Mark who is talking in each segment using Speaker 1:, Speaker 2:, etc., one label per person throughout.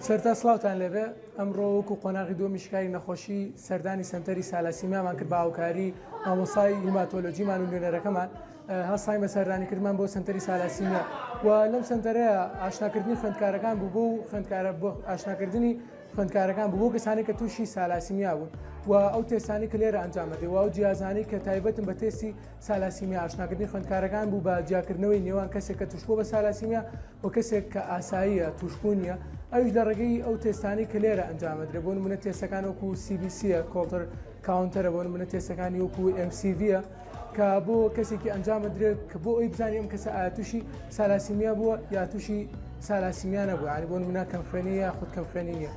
Speaker 1: سەرتا سڵاوتان لێبێ ئەمڕۆ وەکو قۆناغی دووەمی شکاری نەخۆشی سەردانی سەنتەری سالاسیمیامان کرد بە هاوکاری مامۆسای هیماتۆلۆجیمان و نوێنەرەکەمان هەستای بەسەردانیکردمان بۆ سەنتەری سالاسیمیا و لەم سەنتەرەیە ئاشناکردنی خوێندکارەکان بوو بۆ بۆ ئاشناکردنی خوێندکارەکان بوو بۆ کەسانی کە تووشی سالاسیمیا بوون و ئەو تێستانی کە لێرە ئەنجامەدەی و ئەو جیازانی کە تایبەتن بە تێستی سالاسیمیا ئاشناکردنی خوێندکارەکان بوو بە جیاکردنەوەی نێوان کەسێک کە توشبوو بە سالاسیمیا و کەسێک کە ئاساییە توشبوونیە ئەوش لە ڕێگەی ئەو تێستانی کە لێرە ئەنجامەدرێ بۆ نمونە تێستەکان وەکو CBCە کۆڵتر کاونتەرە بۆ نمونە تێستەکانی وەکو MCVە کە بۆ کەسێکی ئەنجامەدرێت کە بۆ ئەوی بزانانی ئەم کەسە ئایا تووشی سالاسیمیا بووە یا تووشی سالاسیمیا نەبووە یعنی بۆ نمونە کەمخوێنی یا خود کەمخوێنی نییە.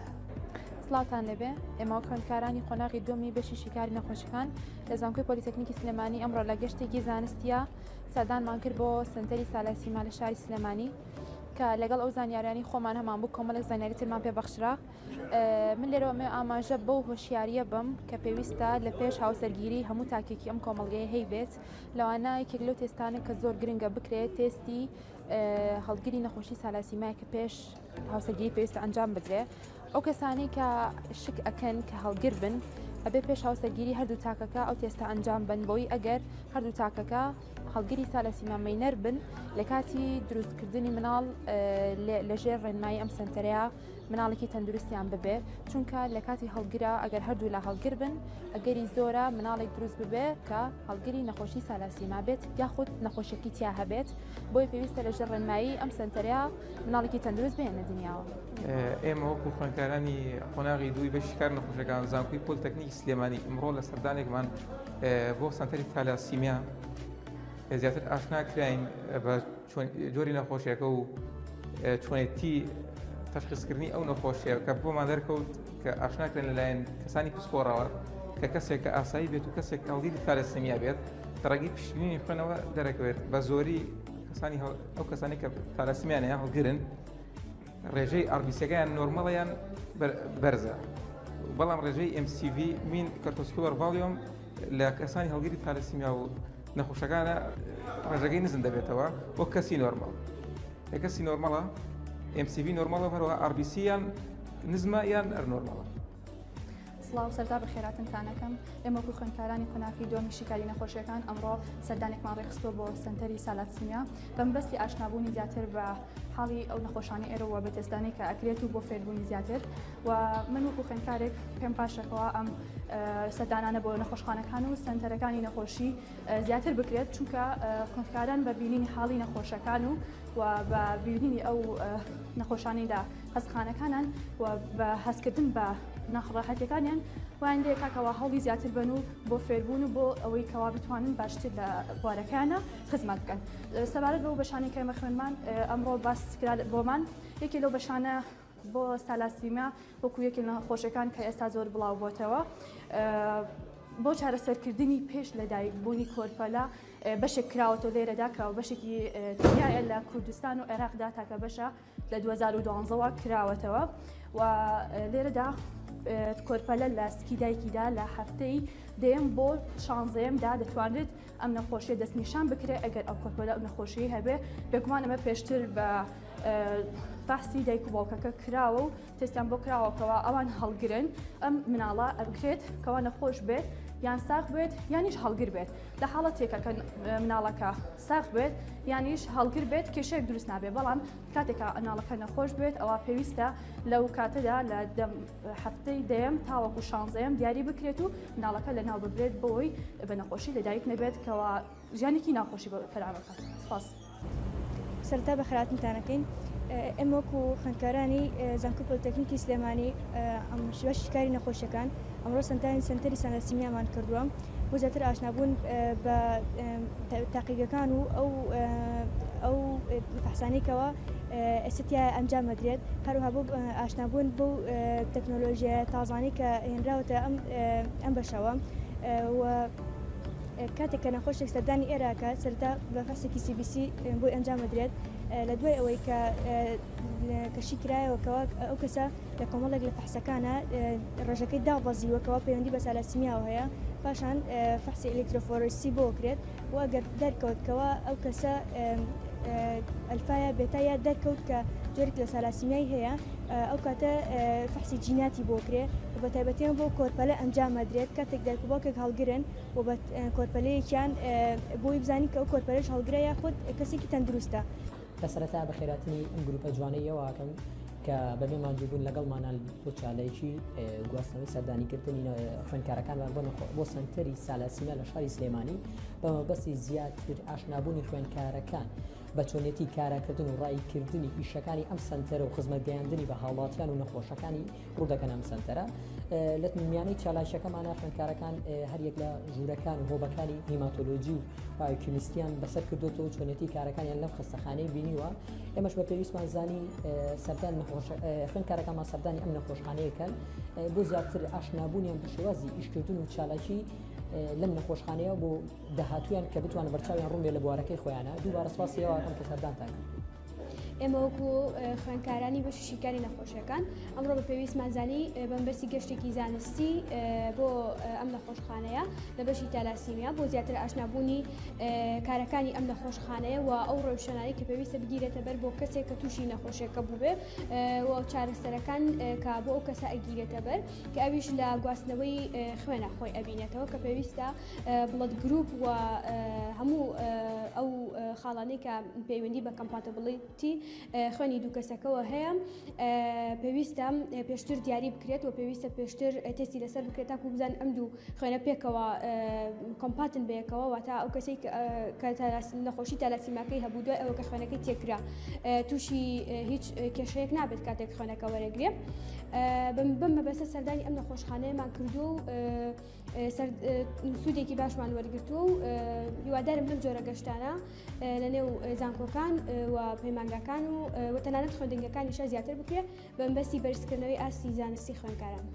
Speaker 2: سڵاوتان لەبێ ئێمە خوێندکارانی قۆناغی دووەمی بەشی شیکاری نەخۆشیەکان لە زانکۆی پۆلیتەکنیکی سلێمانی ئەمڕۆ لە گەشتێکی زانستیە سەردانمان کرد بۆ سنتەری سالاسیما لە شاری سلێمانی کە لەگەڵ ئەو زانیاریانی خۆمان هەمان بوو کۆمەڵێک زانیاری ترمان پێبەخشرا. من لێرەوە مێ ئاماژە بەو هۆشیاریە بم کە پێویستە لە پێش هاوسەرگیری هەموو تاکێکی ئەم کۆمەڵگەیە هەی بێت لەوانە یەکێک لەو تێستانە کە زۆر گرنگە بکرێت تێستی هەڵگری نەخۆشی سالاسیمای کە پێش هاوسەرگیری پێویستە ئەنجام بدرێ. ئەو کەسانی کە شک ئەکەن کە هەڵگر بن ئەبێ پێش هاوسەرگیری هەردوو تاکەکە ئەو تێستە ئەنجام بن بۆی ئەگەر هەردوو تاکەکە هەڵگری سالاسیما مەینەر بن لە کاتی دروستکردنی مناڵ لەژێر ڕێنمایی ئەم سنتەرەیە مناڵێکی تەندروستیان ببێ چونکە لە کاتی هەڵگرە ئەگەر هەردوو لە هەڵگر بن ئەگەری زۆرە مناڵێک دروست ببێ کە هەڵگری نەخۆشی سالاسیما بێت یاخود نەخۆشیەکی تیا هەبێت بۆی پێویستە لەژێر ڕێنمایی ئەم سنتەرەیە مناڵێکی تەندروست بێنە دنیاوە.
Speaker 3: ئێمە وەکو خوێندکارانی قۆناغی دووی بەشی شیکار نەخۆشیەکان زانکۆی پۆلیتەکنیکی سلێمانی ئەمڕۆ لە سەردانێکمان بۆ سەنتەری سالاسیمیا زیاتر ئاشنا کراین بە جۆری نەخۆشیەکە و چۆنێتی تەشخیصکردنی ئەو نەخۆشیە کە بۆمان دەرکەوت کە ئاشناکرێن لەلایەن کەسانی پسپۆڕەوە کە کەسێک کە ئاسایی بێت و کەسێک هەڵگری سالاسیمیا بێت ڕێگەی پشتنی خوێنەوە دەرەکەوێت بە زۆری ئەو کەسانی کە سالاسیمیانەیە هەڵگرن ڕێژەی ئاربیسیەکەیان نۆرمەڵیان بەرزە بەڵام ڕێژەی MCV مین کۆرتیکۆستیرۆل ڤالیۆم لە کەسانی هەڵگری سالاسیمیا و نەخۆشەکانە ڕێژەکەی نزم دەبێتەوە وەک کەسی نۆرمەڵ. کەسی نۆرمەڵە MCV نۆرمەڵە هەروەها RBC یان نزمە یان نۆرمەڵە.
Speaker 4: سڵاو سەرتا بە خێراتنتانەکەم ئێمە وەکو خوێندکارانی قۆناغی دووەمی شیکاری نەخۆشیەکان ئەمڕۆ سەردانێکمان ڕێخستۆ بۆ سەنتەری سالاسیمیا بەمبەستی ئاشنابوونی زیاتر بە حاڵی ئەو نەخۆشانی ئێرەوە بە تێستانی کە ئەکرێت و بۆ فێربوونی زیاتر و من وەکو خوێندکارێک پێم پاشەکەەوە ئەم سەردانانە بۆ نەخۆشخانەکان و سەنتەرەکانی نەخۆشی زیاتر بکرێت چونکە خوێندکاران بە بینینی حاڵی نەخۆشەکان و بە بینینی ئەو نەخۆشانی لە هەستخانەکانان و بە هەستکردن بە ناخڕاحەتەکانیان وان لێ کاکەوە هەڵی زیاتر بن و بۆ فێربوون و بۆ ئەوەی کەوا بتوانن باشتر لە بوارەکانە خزمەت بکەن. سەبارەت بەو بەشانی کە ئێمە خوێنمان ئەمڕۆ باس کرا بۆمان یەکی لەو بەشانە بۆ سالاسیمیا وەکو یەکی لە نەخۆشیەکان کە ئێستا زۆر بڵاو بۆتەوە بۆ چارەسەرکردنی پێش لەدایکبوونی کۆرپەلا بەشێک کراوەتەوە لێرەدا کراوە بەشێکی تریایە لە کوردستان و عێراقدا تاکە بەشە لە 2012ەوە کراوەتەوە و لێرەدا کۆرپەلە لە سکی دایکیدا لە هەفتەی دێم بۆ 16دا دەتوانێت ئەم نەخۆشیە دەستنیشان بکرێت ئەگەر ئەو کۆرپەلە ئەو نەخۆشیی هەبێ بێگومان ئەمە پێشتر بە فاسی دایک و باوکەکە کراوە و تستیان بۆ کراوەکەوە ئەوان هەڵگرن ئەم مناڵە ئەبکرێت کەوا نەخۆش بێت یان ساغ بێت یانیش هەڵگر بێت لە حاڵەتێکە کە مناڵەکە ساغ بێت یانیش هەڵگر بێت کێشەیەک دروست نابێت بەڵام کاتێکە مناڵەکە نەخۆش بێت ئەوە پێویستە لەو کاتەدا لە هەفتەی دەیەم تاوەکو 16م دیاری بکرێت و مناڵەکە لەناو ببرێت بۆی بە نەخۆشی لەدایک نەبێت کەوا ژیانێکی ناخۆشی بە فەرامەکات. سپاس.
Speaker 5: سەرتا بە خێراتنتانەکەین ئێمە وەکو خوێندکارانی زانکۆی پۆلیتەکنیکی سلێمانی بەشی شیکاری نەخۆشیەکان ئەمڕۆ سەنتەری سالاسیمیامان کردووە بۆ زیاتر ئاشنابوون بە تاقیگەکان و ئەو بەحثانێکەوە ئێستیا ئەنجام ئەدرێت هەروها بۆ ئاشنابوون بۆ تەکنۆلۆژیە تازانی کە هێنراوەتە ئەم بەشەوە و کاتێک کە نەخۆشێک سەردانی ئێراکە سەرتا بە فەسێکی CBC بۆی ئەنجام ئەدرێت لە دوای ئەوەی کە کەشی کرایەوەکەوە ئەو کەسە لە کۆمەڵێک لە فەحسەکانە ڕێژەکەی داوەزیوەکەوە پەیوەندی بە سالاسیمیاوە هەیە پاشان فەحسی ئەلکترۆفۆرسی بۆ کرێت و ئەگەر دەرکەوتکەوە ئەو کەسە ئەلفایە بێتایە دەرکەوت کە جۆرێک لە سالاسیمیای هەیە ئەو کاتە فەحسی جیناتی بۆ کرێ و بە تایبەتیان بۆ کۆرپەلە ئەنجام ئەدرێت کاتێک دایکوباوکێک هەڵگرن و بە کۆرپەلەیەکیان بۆی بزانین کە ئەو کۆرپەلەش هەڵگرە یا خۆت کەسێکی تەندروستە.
Speaker 6: کە سەرەتا بە خێراتنی ئەم گروپە جوانەیەوەکەم کە بەبێ ماجبوون لەگەڵمانان بۆ چالەیەکی گواستنەوەی سەردانیکردنی خوێندکارەکانمان بۆ سنتەری سالاسیمیا لە شاری سلێمانی بە مەبەستی زیاتر ئاشنابوونی خوێندکارەکان بە چۆنێتی کارەکردن و ڕایکردنی ئیشەکانی ئەم سنتەرە و خزمەتگەیاندنی بە هاوڵاتیان و نەخۆشەکانی ڕوودەکەن ئەم سنتەرە. لە میانەی چالایشەکەمانە خوێندکارەکان هەریەک لە ژوورەکان و هۆبەکانی هیماتۆلۆجی و بایۆکیمیستیان بەسەر کردوەوە چۆنێتی کارەکانیان لەم خستەخانەی بینیوە. ئێمەش بە پێویستمان زانی سەردان خوێندکارەکانمان سەردانی ئەم نەخۆشخانەیەکەن بۆ زیاتر ئاشنابوونیان بە شێوازی ئیشکردن و چالاکی لەم نەخۆشخانەیە بۆ داهاتویان کە بتوانە بەرچاویان ڕوون بێ لە بوارەکەی خۆیانە. دووبارە سپاسیەوە ئەم کە سەردانتان کرد.
Speaker 7: ئێمە وەکو خوێندکارانی بەشی شیکاری نەخۆشیەکان ئەمڕۆ بە پێویستمان زانی بەمبەستی گەشتێکی زانستی بۆ ئەم نەخۆشخانەیە لە بەشی تالاسیمیا بۆ زیاتر ئاشنابوونی کارەکانی ئەم نەخۆشخانەیە و ئەو ڕۆژشەنایی کە پێویستە بگیرێتە بەر بۆ کەسێک کە تووشی نەخۆشیەکە بووبێ و چارەسەرەکان کە بۆ ئەو کەسە ئەگیرێتە بەر کە ئەویش لە گواستنەوەی خوێنە خۆی ئەبینێتەوە کە پێویستە بڵد گروپ و هەموو ئەو خاڵانەی کە پەیوەندی بە کەمپاتبڵیتی خوێنی دوو کەسەکەەوە هەیە پێویستە پێشتر دیاری بکرێت و پێویستە پێشتر تستی لەسەر بکرێت تا بزان ئەم دوو خوێنە پێکەوە کۆمپاتن بەیەکەوە واتە ئەو کەسێک کە نەخۆشی تالاسیماکەی هەبوو دوای ئەوە کە خوێنەکەی تێکرا تووشی هیچ کێشەیەک نابێت کاتێک خوێنەکە وەرەگرێ. بم مەبەستە سەردانی ئەم نەخۆشخانەیەمان کردو و سوودێکی باشمان وەرگرتو و هیوادارم لەم جۆرە گەشتانە لە نێو زانکۆکان و پەیمانگاکان و تەنانەت خوێندنگەکانیشە زیاتر بکرێت بە مەبەستی بەرزکردنەوەی ئاستی زانستی خوێندکاران.